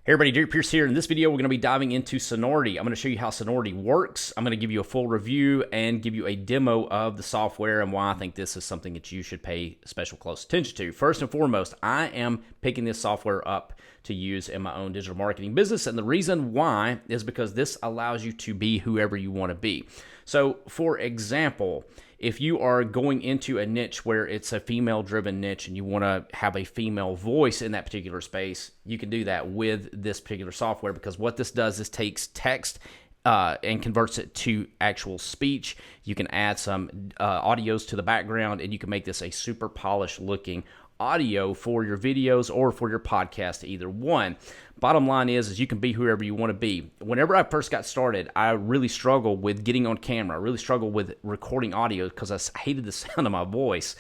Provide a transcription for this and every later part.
Hey everybody, Derek Pierce here. In this video, we're going to be diving into Sonority. I'm going to show you how Sonority works. I'm going to give you a full review and give you a demo of the software and why I think this is something that you should pay special close attention to. First and foremost, I am picking this software up to use in my own digital marketing business, and the reason why is because this allows you to be whoever you want to be. So, for example, if you are going into a niche where it's a female-driven niche and you want to have a female voice in that particular space, you can do that with this particular software, because what this does is takes text and converts it to actual speech. You can add some audios to the background, and you can make this a super polished looking audio for your videos or for your podcast, either one. Bottom line is you can be whoever you want to be. Whenever I first got started, I really struggled with getting on camera. I really struggled with recording audio because I hated the sound of my voice.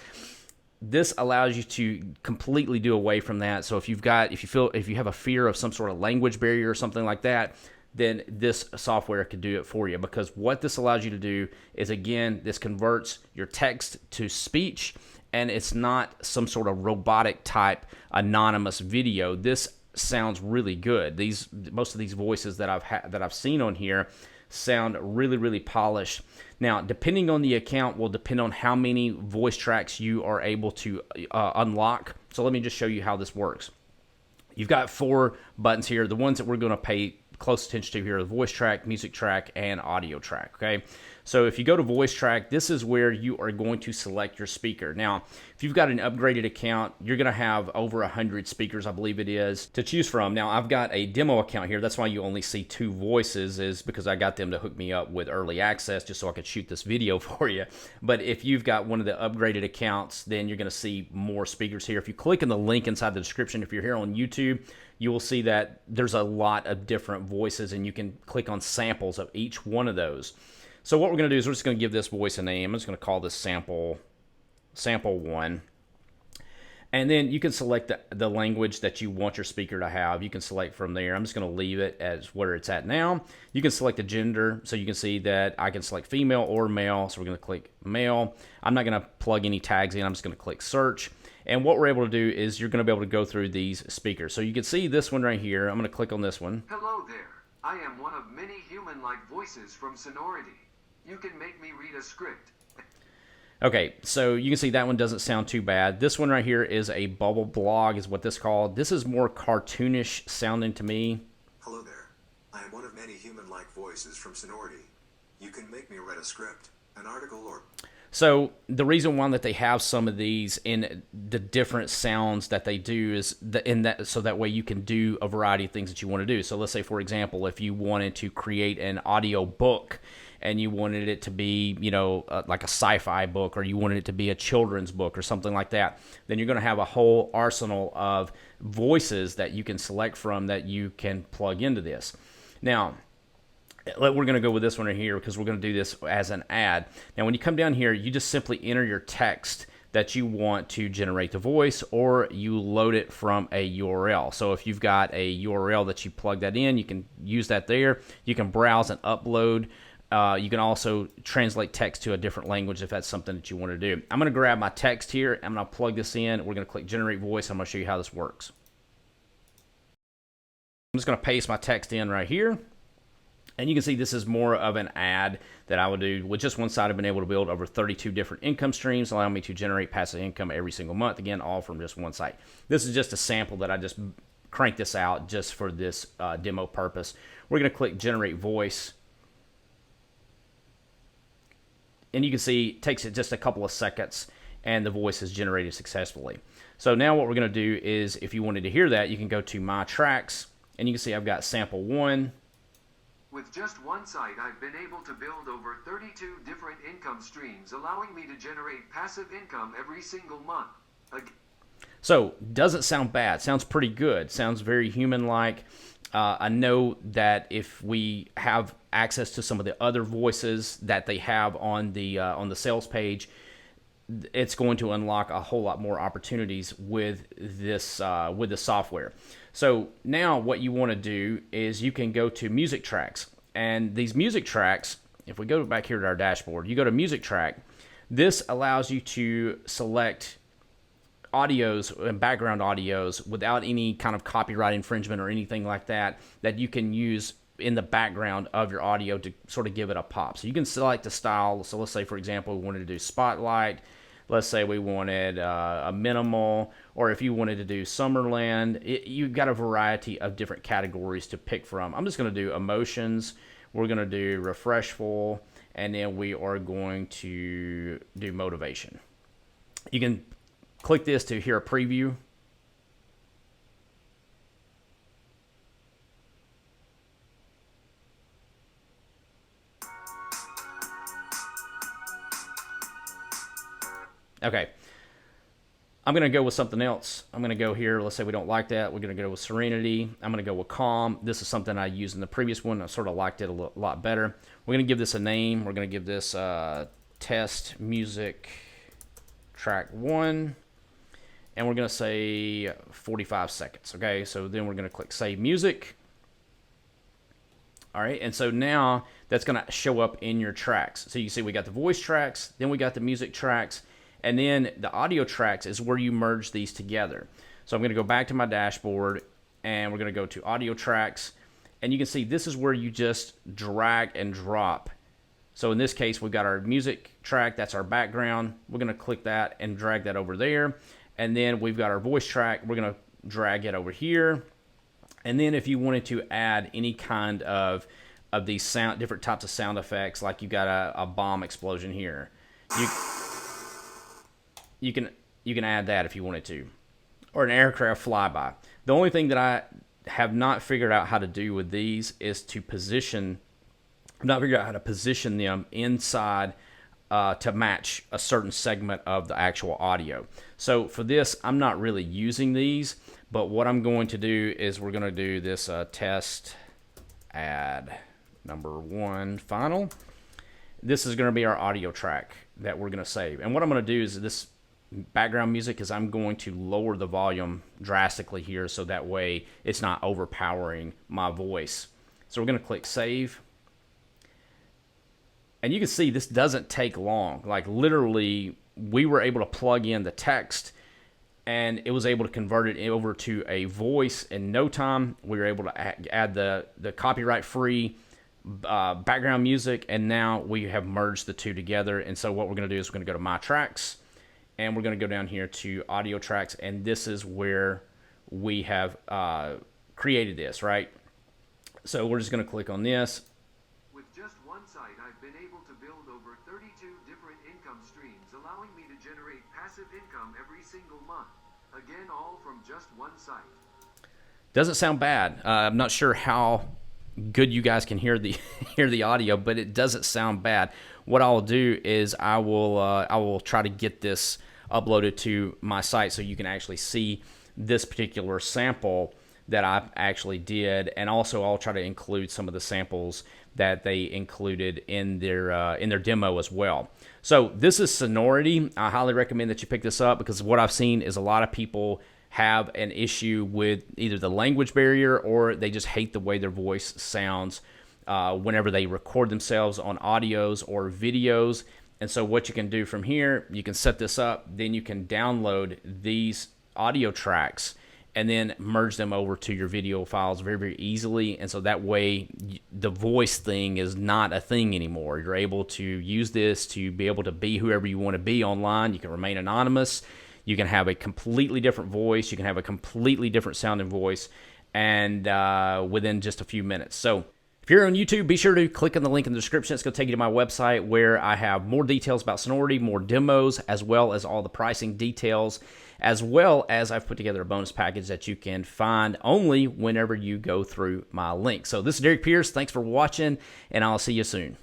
This allows you to completely do away from that. So if you have a fear of some sort of language barrier or something like that, then this software could do it for you, because what this allows you to do is, again, this converts your text to speech, and it's not some sort of robotic type anonymous video. This sounds really good. Most of these voices that I've seen on here sound really, really polished. Now, depending on the account will depend on how many voice tracks you are able to unlock. So let me just show you how this works. You've got 4 buttons here. The ones that we're going to pay close attention to here are the voice track, music track, and audio track. Okay, so if you go to voice track, this is where you are going to select your speaker. Now, if you've got an upgraded account, you're going to have over 100 speakers, I believe it is, to choose from. Now, I've got a demo account here. That's why you only see 2 voices, is because I got them to hook me up with early access just so I could shoot this video for you. But if you've got one of the upgraded accounts, then you're going to see more speakers here. If you click in the link inside the description, if you're here on YouTube, you will see that there's a lot of different voices, and you can click on samples of each one of those. So what we're going to do is we're just going to give this voice a name. I'm just going to call this sample 1. And then you can select the language that you want your speaker to have. You can select from there. I'm just going to leave it as where it's at now. You can select the gender, so you can see that I can select female or male. So we're going to click male. I'm not going to plug any tags in. I'm just going to click search. And what we're able to do is you're going to be able to go through these speakers. So you can see this one right here. I'm going to click on this one. Hello there. I am one of many human-like voices from Sonority. You can make me read a script. Okay, so you can see that one doesn't sound too bad. This one right here is a bubble blog, is what this is called. This is more cartoonish sounding to me. Hello there. I am one of many human-like voices from Sonority. You can make me read a script, an article, or... So the reason why that they have some of these in the different sounds that they do is so that way you can do a variety of things that you want to do. So let's say, for example, if you wanted to create an audio book and you wanted it to be, like a sci-fi book, or you wanted it to be a children's book or something like that, then you're going to have a whole arsenal of voices that you can select from that you can plug into this. Now, we're going to go with this one right here because we're going to do this as an ad. Now, when you come down here, you just simply enter your text that you want to generate the voice, or you load it from a URL. So if you've got a URL that you plug that in, you can use that there. You can browse and upload. You can also translate text to a different language if that's something that you want to do. I'm going to grab my text here. I'm going to plug this in. We're going to click Generate Voice. I'm going to show you how this works. I'm just going to paste my text in right here. And you can see this is more of an ad that I would do. With just one site, I've been able to build over 32 different income streams, allowing me to generate passive income every single month. Again, all from just one site. This is just a sample that I just cranked this out just for this demo purpose. We're going to click Generate Voice. And you can see it takes it just a couple of seconds, and the voice is generated successfully. So now what we're going to do is, if you wanted to hear that, you can go to My Tracks, and you can see I've got sample 1. With just one site, I've been able to build over 32 different income streams, allowing me to generate passive income every single month. So, doesn't sound bad. Sounds pretty good. Sounds very human-like. I know that if we have access to some of the other voices that they have on the sales page, it's going to unlock a whole lot more opportunities with this software. So now what you want to do is you can go to music tracks, and these music tracks, if we go back here to our dashboard, you go to music track. This allows you to select audios and background audios without any kind of copyright infringement or anything like that you can use in the background of your audio to sort of give it a pop. So you can select a style. So let's say, for example, we wanted to do spotlight. Let's say we wanted a minimal, or if you wanted to do Summerland, you've got a variety of different categories to pick from. I'm just going to do emotions. We're going to do refreshful, and then we are going to do motivation. You can click this to hear a preview. Okay, I'm going to go with something else. I'm going to go here. Let's say we don't like that. We're going to go with Serenity. I'm going to go with Calm. This is something I used in the previous one. I sort of liked it a lot better. We're going to give this a name. We're going to give this Test Music Track 1. And we're going to say 45 seconds. Okay, so then we're going to click Save Music. All right, and so now that's going to show up in your tracks. So you see we got the voice tracks, then we got the music tracks, and then the audio tracks is where you merge these together. So I'm going to go back to my dashboard, and we're going to go to audio tracks. And you can see this is where you just drag and drop. So in this case, we've got our music track. That's our background. We're going to click that and drag that over there. And then we've got our voice track. We're going to drag it over here. And then if you wanted to add any kind of these different types of sound effects, like you got a bomb explosion here, you can add that if you wanted to, or an aircraft flyby. The only thing that I have not figured out how to do with these is to position. I've not figured out how to position them inside to match a certain segment of the actual audio. So for this, I'm not really using these, but what I'm going to do is we're going to do this test add number 1 final. This is going to be our audio track that we're going to save. And what I'm going to do is this background music is I'm going to lower the volume drastically here so that way it's not overpowering my voice. So we're going to click save. And you can see this doesn't take long. Like literally, we were able to plug in the text and it was able to convert it over to a voice in no time. We were able to add the copyright-free background music, and now we have merged the two together. And so what we're going to do is we're going to go to My Tracks, and we're going to go down here to Audio Tracks, and this is where we have created this, right? So we're just going to click on this. With just one site, I've been able to build over 32 different income streams, allowing me to generate passive income every single month. Again, all from just one site. Doesn't sound bad. I'm not sure how good you guys can hear the audio, but it doesn't sound bad. What I'll do is I will try to get this uploaded to my site so you can actually see this particular sample that I actually did, and also I'll try to include some of the samples that they included in their demo as well. So this is Sonority. I highly recommend that you pick this up because what I've seen is a lot of people have an issue with either the language barrier or they just hate the way their voice sounds whenever they record themselves on audios or videos. And so what you can do from here, you can set this up, then you can download these audio tracks and then merge them over to your video files very, very easily. And so that way the voice thing is not a thing anymore. You're able to use this to be able to be whoever you want to be online. You can remain anonymous. You can have a completely different voice. You can have a completely different sounding voice, and within just a few minutes. So if you're on YouTube, be sure to click on the link in the description. It's going to take you to my website where I have more details about Sonority, more demos, as well as all the pricing details, as well as I've put together a bonus package that you can find only whenever you go through my link. So this is Derek Pierce. Thanks for watching, and I'll see you soon.